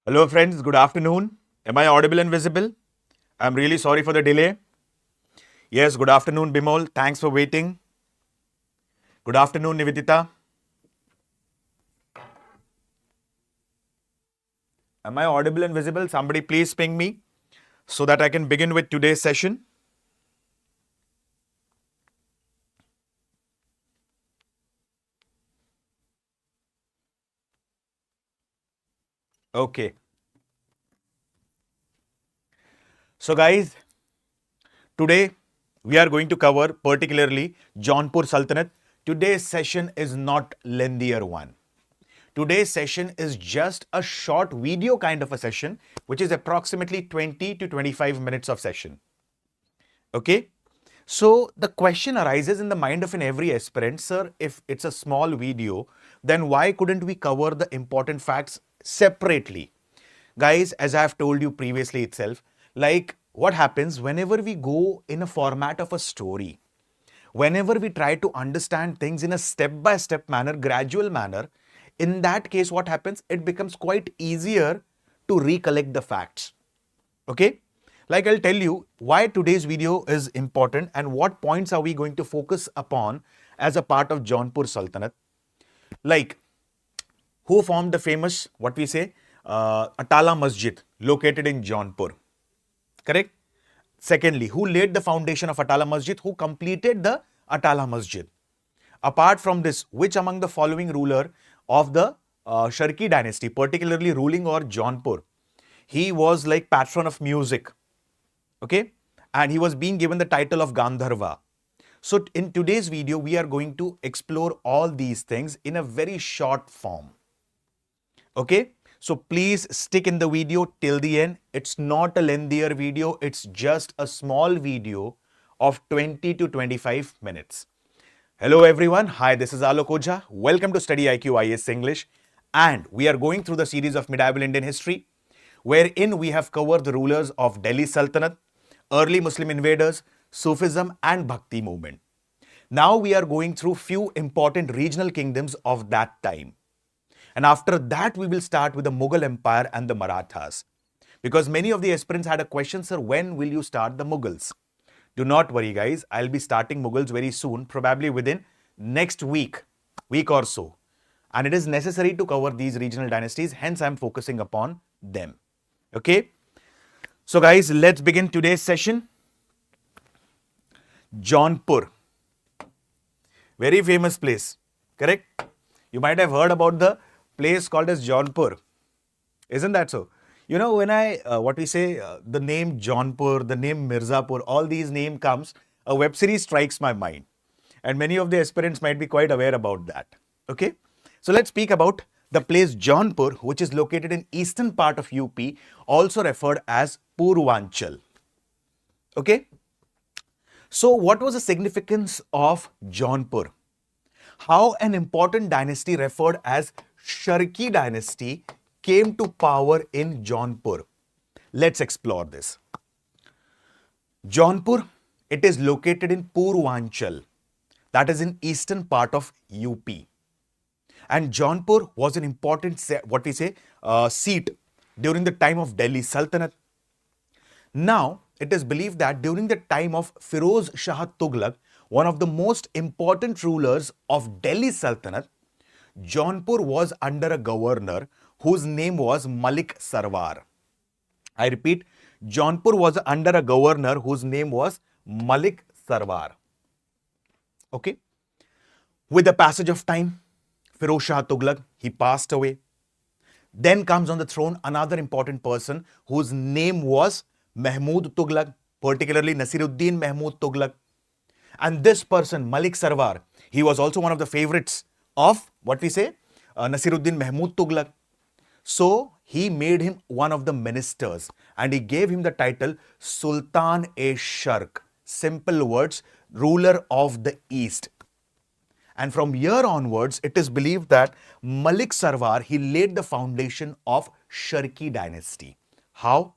Hello friends, good afternoon. Am I audible and visible? I'm really sorry for the delay. Yes, good afternoon Bimol. Thanks for waiting. Good afternoon Nivedita. Am I audible and visible? Somebody please ping me so that I can begin with today's session. Okay. So guys, today we are going to cover particularly Jaunpur Sultanate. Today's session is not lengthier one. Today's session is just a short video kind of a session, which is approximately 20 to 25 minutes of session. Okay. So the question arises in the mind of every aspirant, sir, if it's a small video, then why couldn't we cover the important facts separately? Guys, as I have told you previously itself, like what happens whenever we go in a format of a story, whenever we try to understand things in a step-by-step manner, gradual manner, in that case, what happens? It becomes quite easier to recollect the facts. Okay? Like I'll tell you why today's video is important and what points are we going to focus upon as a part of Jaunpur Sultanate. Like, who formed the famous, what we say, Atala Masjid located in Jaunpur? Correct? Secondly, who laid the foundation of Atala Masjid? Who completed the Atala Masjid? Apart from this, which among the following ruler of the Sharki dynasty, particularly ruling over Jaunpur, he was like patron of music? Okay, and he was being given the title of Gandharva. So in today's video, we are going to explore all these things in a very short form. Okay, so please stick in the video till the end. It's not a lengthier video, it's just a small video of 20 to 25 minutes. Hello everyone, hi, this is Alok Ojha. Welcome to StudyIQ IAS English, and we are going through the series of medieval Indian history, wherein we have covered the rulers of Delhi Sultanate, early Muslim invaders, Sufism and Bhakti movement. Now we are going through few important regional kingdoms of that time. And after that, we will start with the Mughal Empire and the Marathas. Because many of the aspirants had a question, sir, when will you start the Mughals? Do not worry guys, I'll be starting Mughals very soon, probably within next week or so. And it is necessary to cover these regional dynasties, hence I'm focusing upon them. Okay. So guys, let's begin today's session. Jaunpur, very famous place, correct? You might have heard about the place called as Jaunpur. Isn't that so? You know, when the name Jaunpur, the name Mirzapur, all these names comes, a web series strikes my mind. And many of the aspirants might be quite aware about that. Okay. So let's speak about the place Jaunpur, which is located in eastern part of UP, also referred as Purvanchal. Okay. So what was the significance of Jaunpur? How an important dynasty referred as Sharki dynasty came to power in Jaunpur. Let's explore this. Jaunpur, it is located in Purvanchal, that is in eastern part of UP. And Jaunpur was an important, seat during the time of Delhi Sultanate. Now, it is believed that during the time of Firoz Shah Tughlaq, one of the most important rulers of Delhi Sultanate, Jaunpur was under a governor whose name was Malik Sarvar. I repeat, Jaunpur was under a governor whose name was Malik Sarvar. Okay. With the passage of time, Firoz Shah Tughlaq, he passed away. Then comes on the throne another important person whose name was Mahmud Tughlaq, particularly Nasiruddin Mahmud Tughlaq. And this person, Malik Sarvar, he was also one of the favorites of Nasiruddin Mahmud Tughlaq. So he made him one of the ministers and he gave him the title Sultan-e-Sharq. Simple words, ruler of the East. And from here onwards, it is believed that Malik Sarvar, he laid the foundation of Sharki dynasty. How?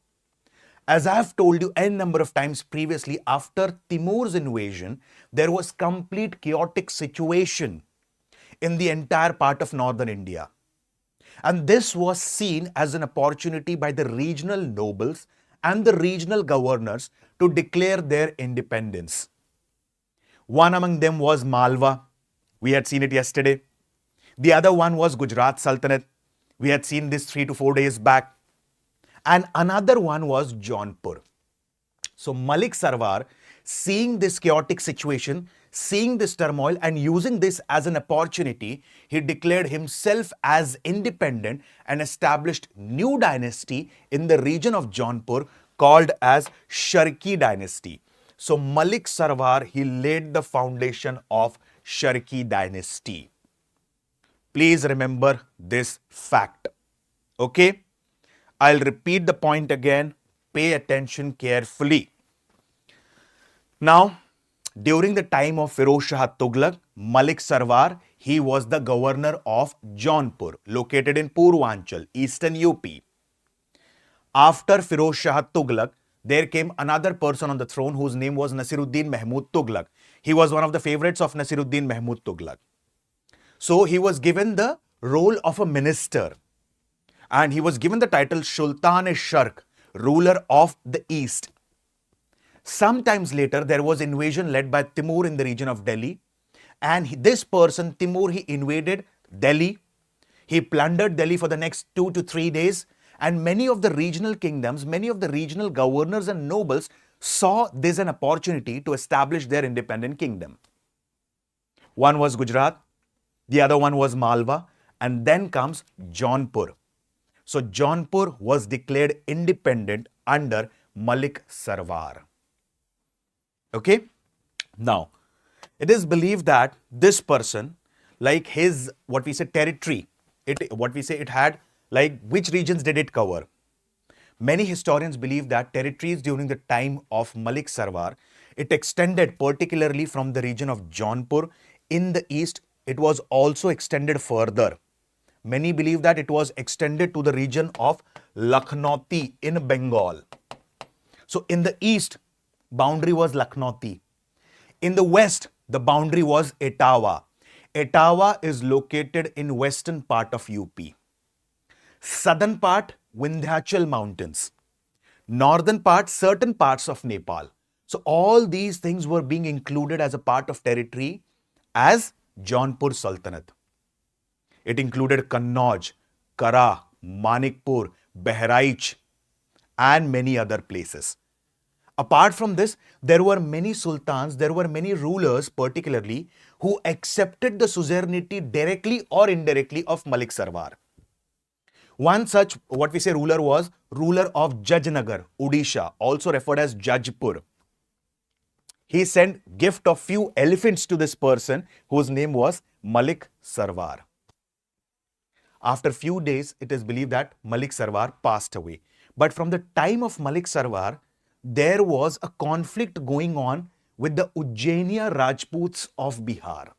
As I have told you n number of times previously, after Timur's invasion, there was complete chaotic situation in the entire part of northern India. And this was seen as an opportunity by the regional nobles and the regional governors to declare their independence. One among them was Malwa. We had seen it yesterday. The other one was Gujarat Sultanate. We had seen this 3 to 4 days back. And another one was Jaunpur. So Malik Sarvar, seeing this chaotic situation, seeing this turmoil and using this as an opportunity, he declared himself as independent and established new dynasty in the region of Jaunpur called as Sharki dynasty. So Malik Sarvar, he laid the foundation of Sharki dynasty. Please remember this fact. Okay? I'll repeat the point again. Pay attention carefully. Now, during the time of Firoz Shah Tughlaq, Malik Sarvar, he was the governor of Jaunpur, located in Purvanchal, eastern UP. After Firoz Shah Tughlaq, there came another person on the throne whose name was Nasiruddin Mahmud Tughlaq. He was one of the favorites of Nasiruddin Mahmud Tughlaq. So he was given the role of a minister and he was given the title Sultan-e-Sharq, ruler of the East. Sometimes later, there was invasion led by Timur in the region of Delhi. And this person, Timur, he invaded Delhi. He plundered Delhi for the next 2 to 3 days. And many of the regional kingdoms, many of the regional governors and nobles saw this an opportunity to establish their independent kingdom. One was Gujarat, the other one was Malwa, and then comes Jaunpur. So Jaunpur was declared independent under Malik Sarvar. Okay? Now, it is believed that this person, like his, what we say, territory, it had, like, which regions did it cover? Many historians believe that territories during the time of Malik Sarvar, it extended particularly from the region of Jaunpur in the east. It was also extended further. Many believe that it was extended to the region of Lakhnauti in Bengal. So in the east, boundary was Lakhnauti. In the west, the boundary was Etawah. Etawah is located in western part of UP. Southern part, Vindhyachal mountains. Northern part, certain parts of Nepal. So all these things were being included as a part of territory as Jaunpur Sultanate. It included Kannauj, Kara, Manikpur, Bahraich and many other places. Apart from this, there were many sultans, there were many rulers particularly who accepted the suzerainty directly or indirectly of Malik Sarvar. One such, what we say, ruler was ruler of Jajnagar, Odisha, also referred as Jajpur. He sent gift of few elephants to this person whose name was Malik Sarvar. After few days, it is believed that Malik Sarvar passed away. But from the time of Malik Sarvar, there was a conflict going on with the Ujjainiya Rajputs of Bihar.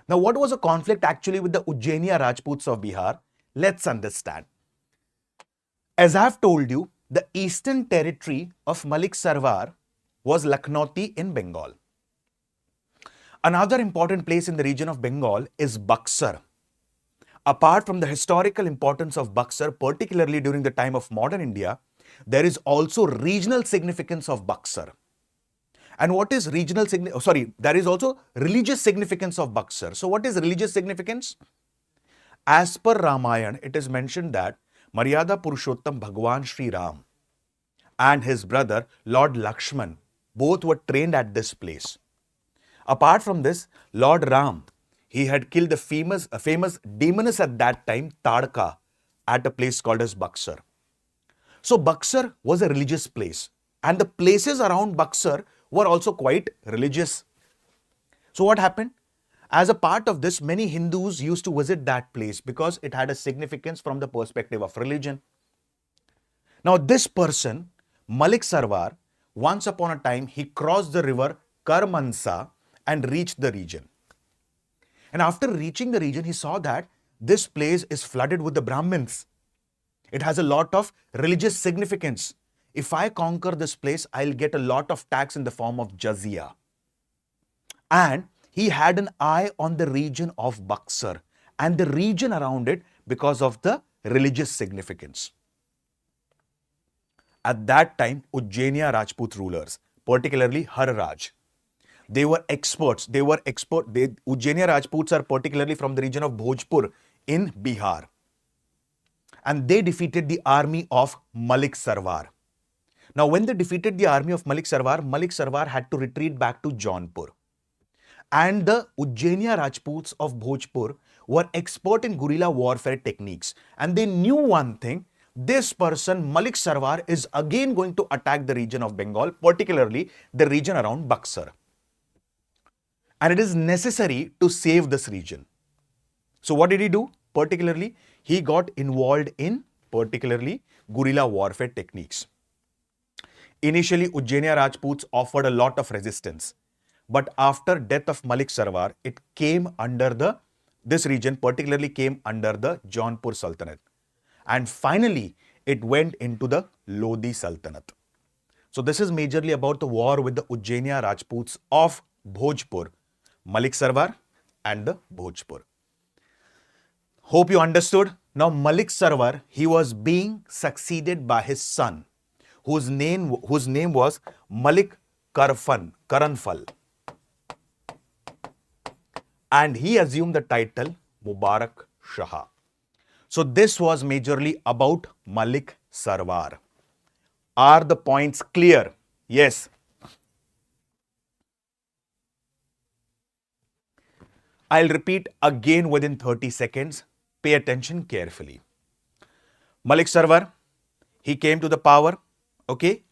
Now, what was a conflict actually with the Ujjainiya Rajputs of Bihar? Let's understand. As I have told you, the eastern territory of Malik Sarvar was Lakhnauti in Bengal. Another important place in the region of Bengal is Buxar. Apart from the historical importance of Buxar, particularly during the time of modern India, there is also regional significance of Buxar. And what is regional significance? There is also religious significance of Buxar. So what is religious significance? As per Ramayana, it is mentioned that Maryada Purushottam Bhagwan Sri Ram and his brother Lord Lakshman both were trained at this place. Apart from this, Lord Ram, he had killed the famous demoness at that time, Tadka, at a place called as Buxar. So Buxar was a religious place and the places around Buxar were also quite religious. So what happened? As a part of this, many Hindus used to visit that place because it had a significance from the perspective of religion. Now this person, Malik Sarvar, once upon a time, he crossed the river Karmansa and reached the region. And after reaching the region, he saw that this place is flooded with the Brahmins. It has a lot of religious significance. If I conquer this place, I'll get a lot of tax in the form of jizya. And he had an eye on the region of Buxar and the region around it because of the religious significance. At that time, Ujjainiya Rajput rulers, particularly Har Raj, they were experts. Ujjainiya Rajputs are particularly from the region of Bhojpur in Bihar. And they defeated the army of Malik Sarvar. Now, when they defeated the army of Malik Sarvar had to retreat back to Jaunpur. And the Ujjainiya Rajputs of Bhojpur were expert in guerrilla warfare techniques. And they knew one thing, this person, Malik Sarvar, is again going to attack the region of Bengal, particularly the region around Buxar. And it is necessary to save this region. So what did he do? Particularly, he got involved in particularly guerrilla warfare techniques. Initially, Ujjainiya Rajputs offered a lot of resistance. But after death of Malik Sarvar, it came under this region particularly came under the Jaunpur Sultanate. And finally, it went into the Lodi Sultanate. So this is majorly about the war with the Ujjainiya Rajputs of Bhojpur, Malik Sarvar and the Bhojpur. Hope you understood. Now Malik Sarvar, he was being succeeded by his son, whose name was Malik Karanfal. And he assumed the title Mubarak Shah. So this was majorly about Malik Sarvar. Are the points clear? Yes. I'll repeat again within 30 seconds. Pay attention carefully. Malik Sarvar, he came to the power,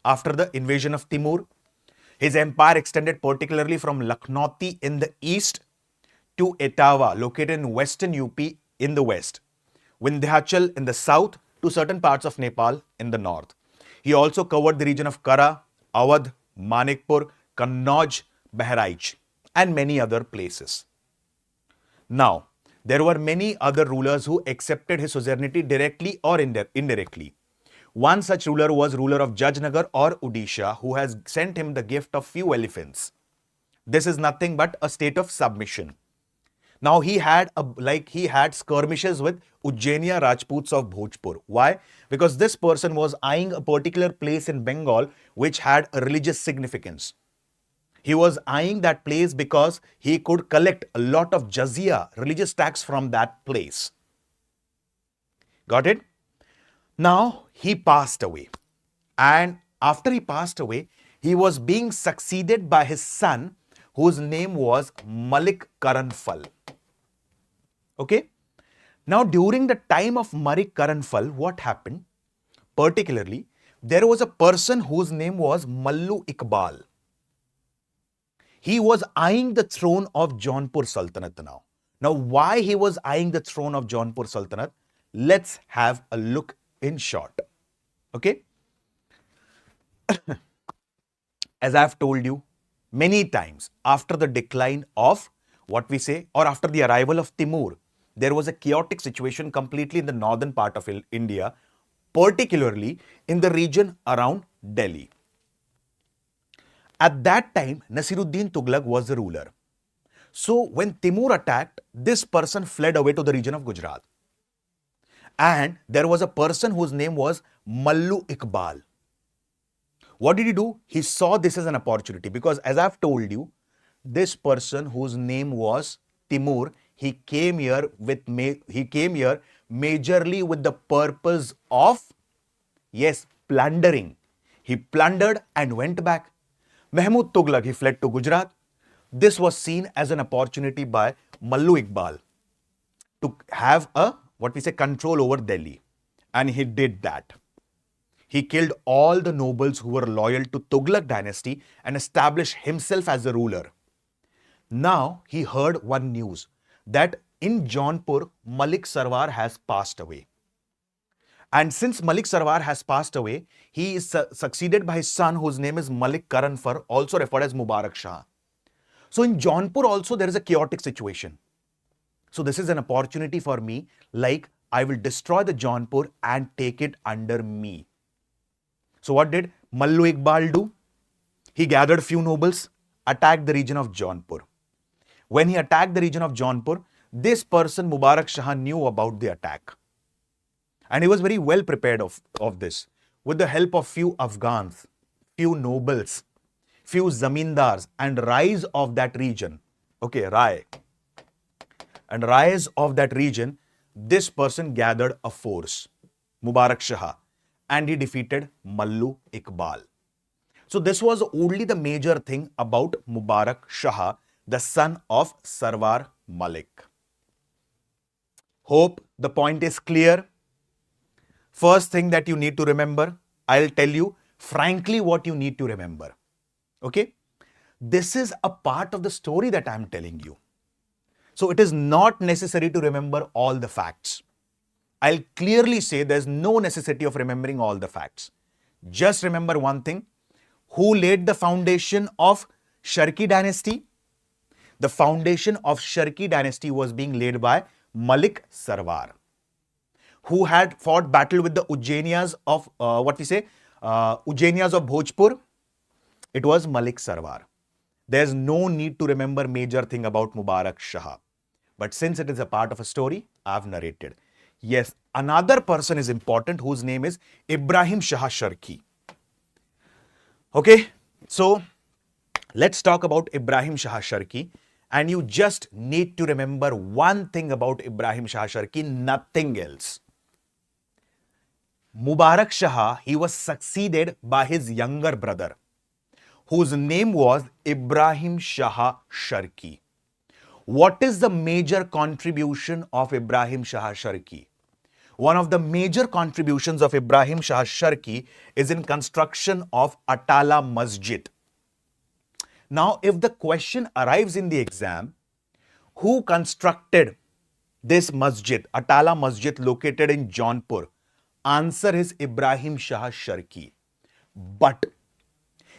after the invasion of Timur. His empire extended particularly from Lakhnauti in the east to Etawah, located in western UP in the west, Vindhyachal in the south to certain parts of Nepal in the north. He also covered the region of Kara, Awadh, Manikpur, Kannauj, Bahraich and many other places. Now, there were many other rulers who accepted his suzerainty directly or indirectly. One such ruler was ruler of Jajnagar or Odisha, who has sent him the gift of few elephants. This is nothing but a state of submission. Now he had skirmishes with Ujjainiya Rajputs of Bhojpur. Why? Because this person was eyeing a particular place in Bengal which had a religious significance. He was eyeing that place because he could collect a lot of jizya, religious tax from that place. Got it? Now he passed away. And after he passed away, he was being succeeded by his son, whose name was Malik Karanfal. Now during the time of Malik Karanfal, what happened? Particularly, there was a person whose name was Mallu Iqbal. He was eyeing the throne of Jaunpur Sultanate now. Now why he was eyeing the throne of Jaunpur Sultanate? Let's have a look in short. As I've told you many times, after the decline of after the arrival of Timur, there was a chaotic situation completely in the northern part of India, particularly in the region around Delhi. At that time, Nasiruddin Tughlaq was the ruler. So when Timur attacked, this person fled away to the region of Gujarat. And there was a person whose name was Mallu Iqbal. What did he do? He saw this as an opportunity because, as I've told you, this person whose name was Timur, he came here majorly with the purpose of, plundering. He plundered and went back. Mahmud Tughlaq, he fled to Gujarat. This was seen as an opportunity by Mallu Iqbal to have control over Delhi. And he did that. He killed all the nobles who were loyal to Tughlaq dynasty and established himself as a ruler. Now he heard one news that in Jaunpur, Malik Sarvar has passed away. And since Malik Sarvar has passed away, he is succeeded by his son, whose name is Malik Karanfal, also referred as Mubarak Shah. So in Jaunpur also there is a chaotic situation. So this is an opportunity for me, I will destroy the Jaunpur and take it under me. So what did Mallu Iqbal do? He gathered few nobles, attacked the region of Jaunpur. When he attacked the region of Jaunpur, this person Mubarak Shah knew about the attack. And he was very well prepared of this. With the help of few Afghans, few nobles, few zamindars, and rise of that region. Okay, Rai. And rise of that region, this person gathered a force, Mubarak Shah, and he defeated Mallu Iqbal. So this was only the major thing about Mubarak Shah, the son of Sarwar Malik. Hope the point is clear. First thing that you need to remember, I'll tell you frankly what you need to remember. Okay? This is a part of the story that I'm telling you. So it is not necessary to remember all the facts. I'll clearly say there's no necessity of remembering all the facts. Just remember one thing. Who laid the foundation of Sharki dynasty? The foundation of Sharki dynasty was being laid by Malik Sarvar, who had fought battle with the Ujjainiyas of Ujjainiyas of Bhojpur. It was Malik Sarvar. There's no need to remember major thing about Mubarak Shah. But since it is a part of a story, I've narrated. Yes, another person is important whose name is Ibrahim Shah Sharki. Okay, so let's talk about Ibrahim Shah Sharki. And you just need to remember one thing about Ibrahim Shah Sharki, nothing else. Mubarak Shah, he was succeeded by his younger brother, whose name was Ibrahim Shah Sharki. What is the major contribution of Ibrahim Shah Sharki? One of the major contributions of Ibrahim Shah Sharki is in construction of Atala Masjid. Now, if the question arrives in the exam, who constructed this masjid, Atala Masjid located in Jaunpur? Answer is Ibrahim Shah Sharki. But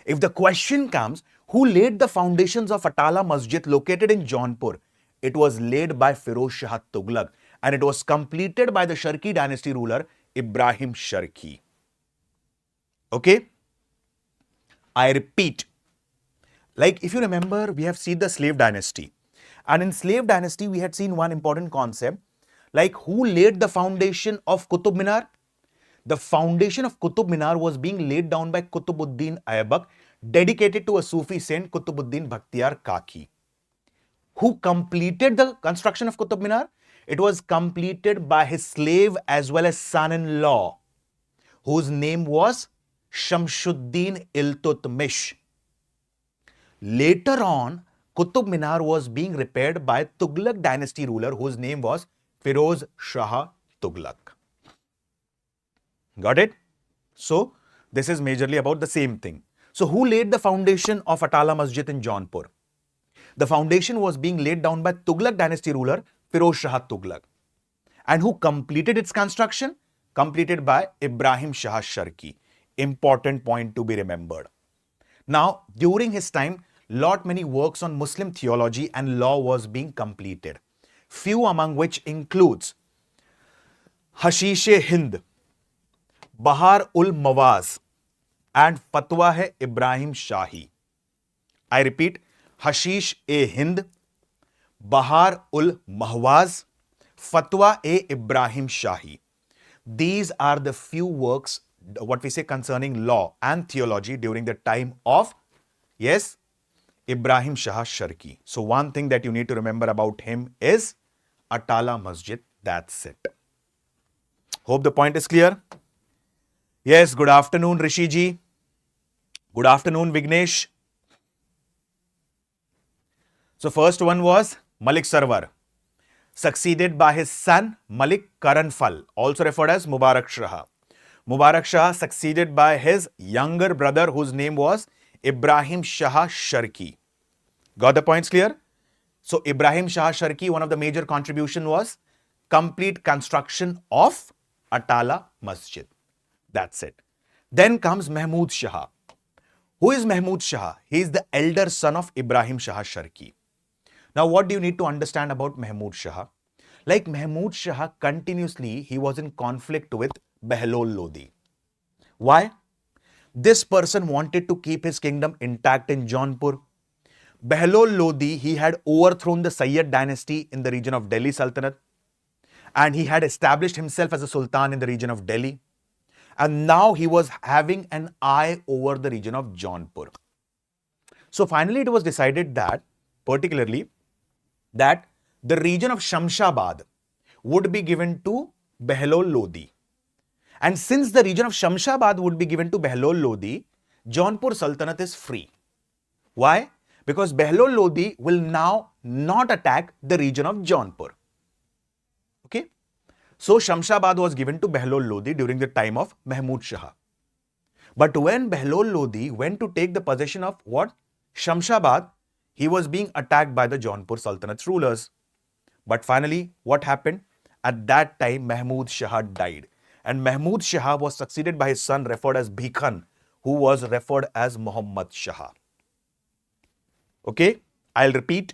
if the question comes, who laid the foundations of Atala Masjid located in Jaunpur? It was laid by Firoz Shah Tughlaq and it was completed by the Sharki dynasty ruler Ibrahim Sharki. Okay? I repeat, like if you remember, we have seen the slave dynasty. And in slave dynasty, we had seen one important concept, like who laid the foundation of Qutub Minar? The foundation of Qutub Minar was being laid down by Qutubuddin Aybak, dedicated to a Sufi saint, Qutubuddin Bakhtiyar Kaki. Who completed the construction of Qutub Minar? It was completed by his slave as well as son-in-law, whose name was Shamshuddin Iltutmish. Later on, Qutub Minar was being repaired by Tughlaq dynasty ruler whose name was Firoz Shah Tughlaq. Got it? So, this is majorly about the same thing. So, who laid the foundation of Atala Masjid in Jaunpur? The foundation was being laid down by Tughlaq dynasty ruler Firoz Shah Tughlaq. And who completed its construction? Completed by Ibrahim Shah Sharki. Important point to be remembered. Now, during his time, lot many works on Muslim theology and law was being completed. Few among which includes Hashish-e-Hind, Bahar ul Mawaz and Fatwa hai Ibrahim Shahi. I repeat, Hashish-e-Hind, Bahar ul Mahwaz, Fatwa e Ibrahim Shahi. These are the few works, what we say concerning law and theology during the time of, yes, Ibrahim Shah Sharki. So one thing that you need to remember about him is Atala Masjid. That's it. Hope the point is clear. Yes, good afternoon, Rishi ji. Good afternoon, Vignesh. So first one was Malik Sarvar, succeeded by his son Malik Karanfal, also referred as Mubarak Shah. Mubarak Shah succeeded by his younger brother whose name was Ibrahim Shah Sharki. Got the points clear? So Ibrahim Shah Sharki, one of the major contribution was complete construction of Atala Masjid. That's it. Then comes Mahmud Shah. Who is Mahmud Shah? He is the elder son of Ibrahim Shah Sharki. Now what do you need to understand about Mahmud Shah? Like Mahmud Shah continuously, he was in conflict with Behlol Lodi. Why? This person wanted to keep his kingdom intact in Jaunpur. Behlol Lodi, he had overthrown the Sayyid dynasty in the region of Delhi Sultanate. and he had established himself as a sultan in the region of Delhi. And now he was having an eye over the region of Jaunpur. So finally it was decided that, particularly, that the region of Shamshabad would be given to Behlol Lodi. And since the region of Shamshabad would be given to Behlol Lodi, Jaunpur Sultanate is free. Why? Because Behlol Lodi will now not attack the region of Jaunpur. Okay? So Shamshabad was given to Behlol Lodi during the time of Mahmud Shah. But when Behlol Lodi went to take the possession of what? Shamshabad, he was being attacked by the Jaunpur Sultanate's rulers. But finally, what happened? At that time, Mahmud Shah died. And Mahmud Shah was succeeded by his son referred as Bhikhan, who was referred as Muhammad Shah. Okay, I'll repeat.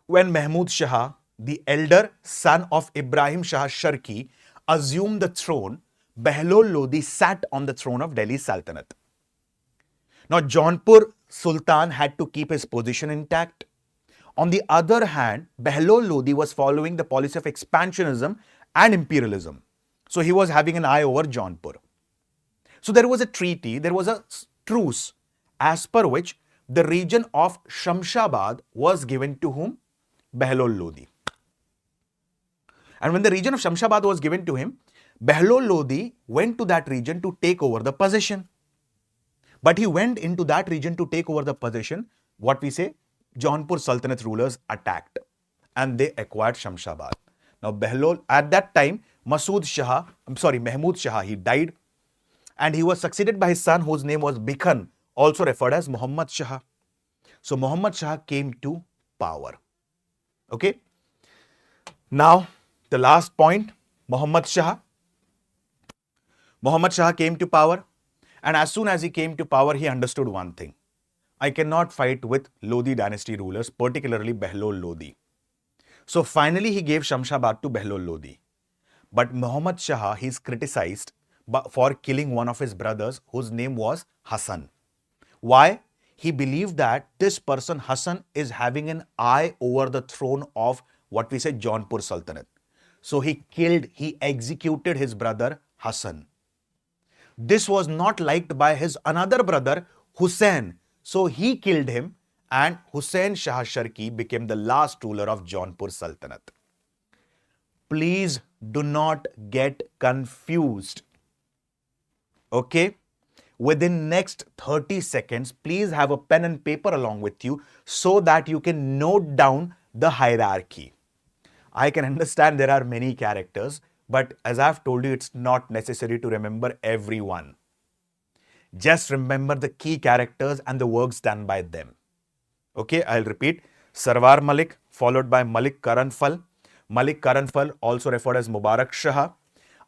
When Mahmud Shah, the elder son of Ibrahim Shah Sharki, assumed the throne, Behlol Lodi sat on the throne of Delhi Sultanate. Now, Jaunpur Sultan had to keep his position intact. On the other hand, Behlol Lodi was following the policy of expansionism and imperialism. So he was having an eye over Jaunpur. So there was a treaty, there was a truce, as per which the region of Shamshabad was given to whom? Behlol Lodi. And when the region of Shamshabad was given to him, Behlol Lodi went to that region to take over the possession. But he went into that region to take over the possession, what we say, Jaunpur Sultanate rulers attacked and they acquired Shamshabad. Now Behlol, at that time, Mahmud Shah, he died and he was succeeded by his son whose name was Bhikhan, also referred as Muhammad Shah. So Muhammad Shah came to power. Okay. Now the last point, Muhammad Shah. Muhammad Shah came to power, and as soon as he came to power, he understood one thing. I cannot fight with Lodi dynasty rulers, particularly Behlol Lodi. So finally he gave Shamshabad to Behlol Lodi. But Muhammad Shah, he is criticized for killing one of his brothers whose name was Hassan. Why? He believed that this person Hassan is having an eye over the throne of what we say Jaunpur Sultanate. So he executed his brother Hassan. This was not liked by his another brother Hussain. So he killed him and Hussain Shah Sharki became the last ruler of Jaunpur Sultanate. Please do not get confused. Okay? Within next 30 seconds, please have a pen and paper along with you so that you can note down the hierarchy. I can understand there are many characters, but as I've told you, it's not necessary to remember everyone. Just remember the key characters and the works done by them. Okay, I'll repeat. Sarvar Malik, followed by Malik Karanfal. Malik Karanfal, also referred as Mubarak Shah.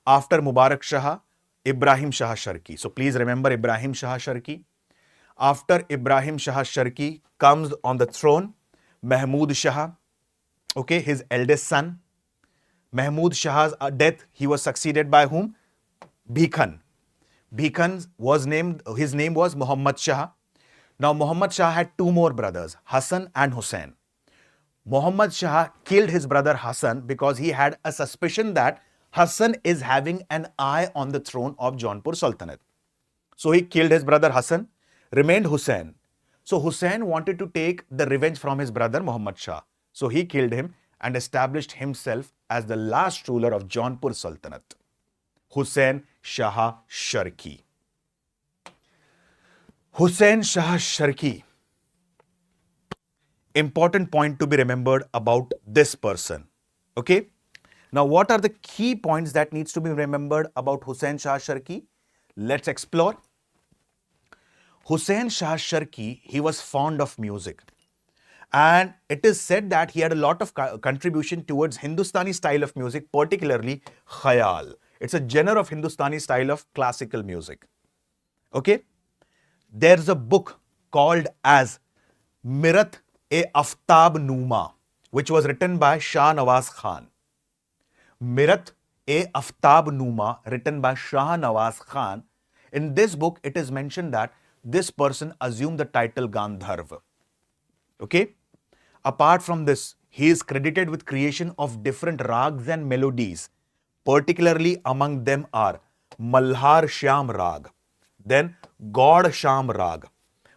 After Mubarak Shah, Ibrahim Shah Sharki. So please remember Ibrahim Shah Sharki. After Ibrahim Shah Sharki comes on the throne, Mahmud Shah. Okay, his eldest son. Mahmud Shah's death, he was succeeded by whom? Bhikhan. Bhikhan was named, his name was Muhammad Shah. Now Muhammad Shah had two more brothers, Hassan and Hussain. Muhammad Shah killed his brother Hassan because he had a suspicion that Hassan is having an eye on the throne of Jaunpur Sultanate. So he killed his brother Hassan, remained Hussain. So Hussain wanted to take the revenge from his brother Muhammad Shah. So he killed him and established himself as the last ruler of Jaunpur Sultanate, Hussain Shah Sharki. Hussain Shah Sharki. Important point to be remembered about this person. Okay. Now, what are the key points that needs to be remembered about Hussain Shah Sharki? Let's explore. Hussain Shah Sharki, he was fond of music. And it is said that he had a lot of contribution towards Hindustani style of music, particularly Khayal. It's a genre of Hindustani style of classical music. Okay. There's a book called as Mirat-e-Aftab Numa, which was written by Shah Nawaz Khan. Mirat-e-Aftab Numa, written by Shah Nawaz Khan. In this book, it is mentioned that this person assumed the title Gandharva. Okay. Apart from this, He is credited with creation of different rags and melodies. Particularly among them are Malhar Shyam Rag, then God Sham Rag,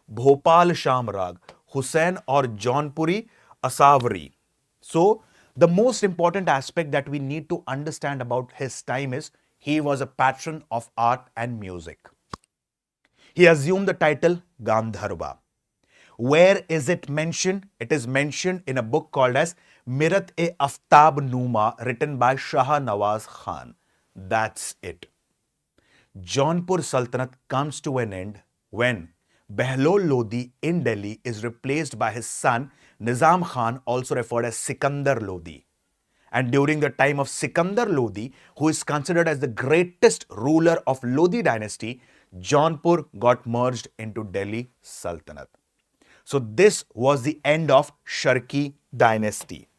Bhopal Sham Rag, Hussain or Jaunpuri Asavri. So, the most important aspect that we need to understand about his time is he was a patron of art and music. He assumed the title Gandharva. Where is it mentioned? It is mentioned in a book called as Mirat-e-Aftab Numa, written by Shah Nawaz Khan. That's it. Jaunpur Sultanate comes to an end when Behlol Lodi in Delhi is replaced by his son Nizam Khan, also referred as Sikandar Lodi. And during the time of Sikandar Lodi, who is considered as the greatest ruler of Lodi dynasty, Jaunpur got merged into Delhi Sultanate. So this was the end of Sharki dynasty.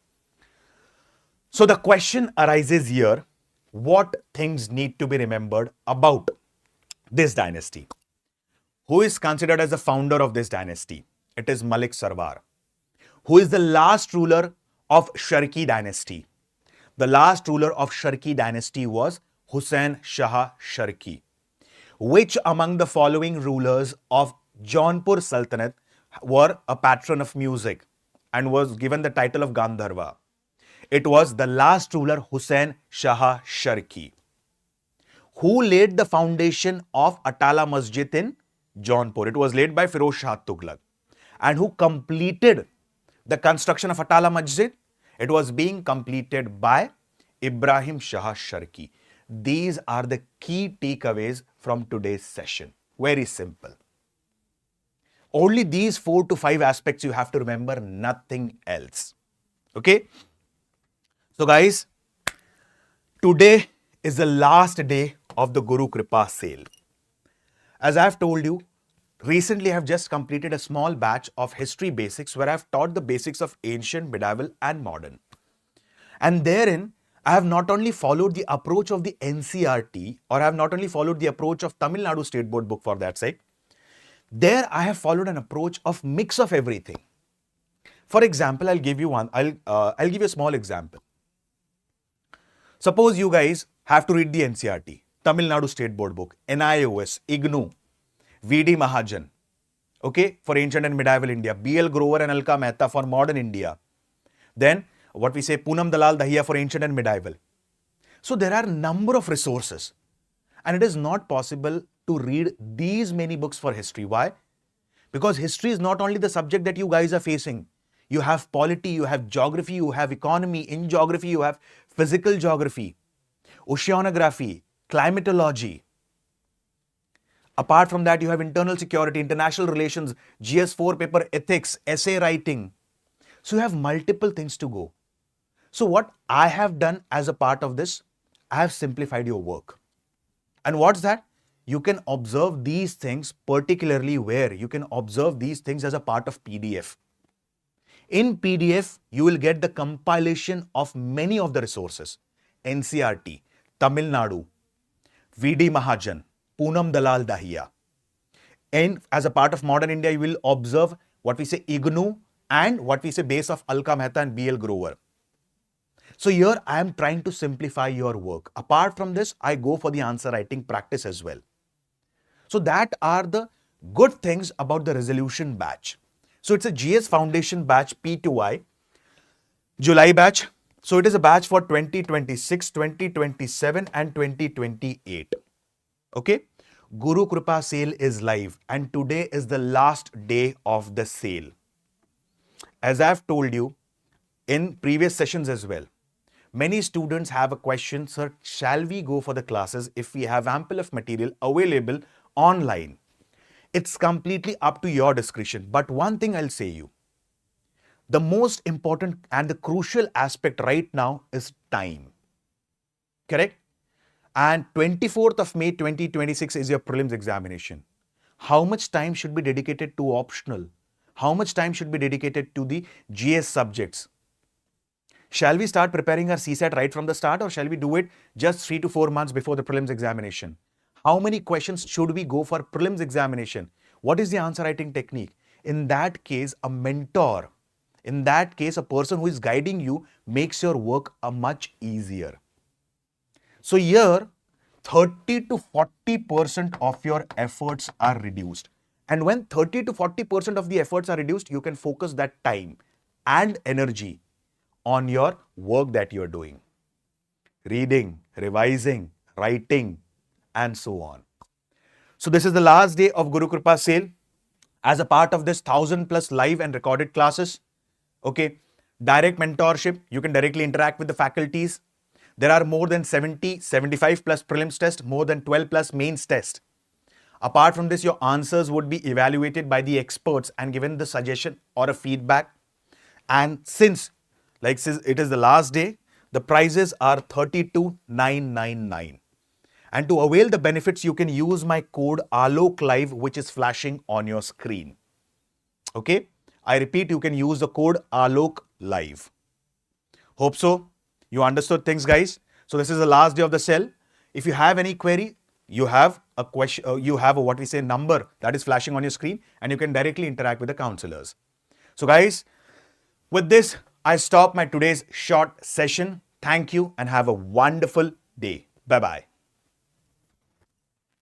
So the question arises here, what things need to be remembered about this dynasty? Who is considered as the founder of this dynasty? It is Malik Sarvar. Who is the last ruler of Sharki dynasty? The last ruler of Sharki dynasty was Hussain Shah Sharki. Which among the following rulers of Jaunpur Sultanate were a patron of music and was given the title of Gandharva? It was the last ruler Hussain Shah Sharki. Who laid the foundation of Atala Masjid in Jaunpur? It was laid by Firoz Shah Tughlaq. And who completed the construction of Atala Masjid? It was being completed by Ibrahim Shah Sharki. These are the key takeaways from today's session. Very simple. Only these 4 to 5 aspects you have to remember, nothing else. Okay? So guys, today is the last day of the Guru Kripa sale. As I have told you, recently I have just completed a small batch of history basics where I have taught the basics of ancient, medieval and modern. And therein, I have not only followed the approach of the NCRT, or I have not only followed the approach of Tamil Nadu State Board book for that sake. There I have followed an approach of mix of everything. For example, I'll give you a small example. Suppose you guys have to read the NCRT, Tamil Nadu State Board book, NIOS, IGNU, VD Mahajan, okay, for ancient and medieval India, BL Grover and Alka Mehta for modern India. Then what we say Poonam Dalal Dahiya for ancient and medieval. So there are a number of resources and it is not possible to read these many books for history. Why? Because history is not only the subject that you guys are facing. You have polity, you have geography, you have economy. In geography, you have physical geography, oceanography, climatology. Apart from that, you have internal security, international relations, GS4 paper, ethics, essay writing. So you have multiple things to go. So what I have done as a part of this, I have simplified your work. And what's that? You can observe these things, particularly where you can observe these things as a part of PDF. In PDF, you will get the compilation of many of the resources. NCRT, Tamil Nadu, VD Mahajan, Poonam Dalal Dahiya. And as a part of modern India, you will observe what we say IGNU and what we say base of Alka Mehta and BL Grover. So here I am trying to simplify your work. Apart from this, I go for the answer writing practice as well. So that are the good things about the resolution batch. So it's a GS Foundation batch P2I, July batch. So it is a batch for 2026, 2027 and 2028. Okay. Guru Kripa sale is live and today is the last day of the sale. As I've told you in previous sessions as well, many students have a question, sir, shall we go for the classes if we have ample of material available online? It's completely up to your discretion. But one thing I'll say you, the most important and the crucial aspect right now is time. Correct? And 24th of May 2026 is your prelims examination. How much time should be dedicated to optional? How much time should be dedicated to the GS subjects? Shall we start preparing our CSAT right from the start, or shall we do it just 3 to 4 months before the prelims examination? How many questions should we go for prelims examination? What is the answer writing technique? In that case, a mentor In that case, a person who is guiding you makes your work a much easier. So here, 30 to 40% of your efforts are reduced. And when 30 to 40% of the efforts are reduced, you can focus that time and energy on your work that you're doing. Reading, revising, writing, and so on. So this is the last day of Guru Kripa sale. As a part of this 1,000+ live and recorded classes, okay, direct mentorship, you can directly interact with the faculties. There are more than 75+ prelims test, more than 12+ mains test. Apart from this, your answers would be evaluated by the experts and given the suggestion or a feedback. And since it is the last day, the prices are 32,999. And to avail the benefits, you can use my code Alok Live, which is flashing on your screen. Okay? I repeat, you can use the code Alok Live. Hope so. You understood things, guys. So this is the last day of the sale. If you have any query, you have a question, number that is flashing on your screen, and you can directly interact with the counselors. So guys, with this, I stop my today's short session. Thank you and have a wonderful day. Bye-bye.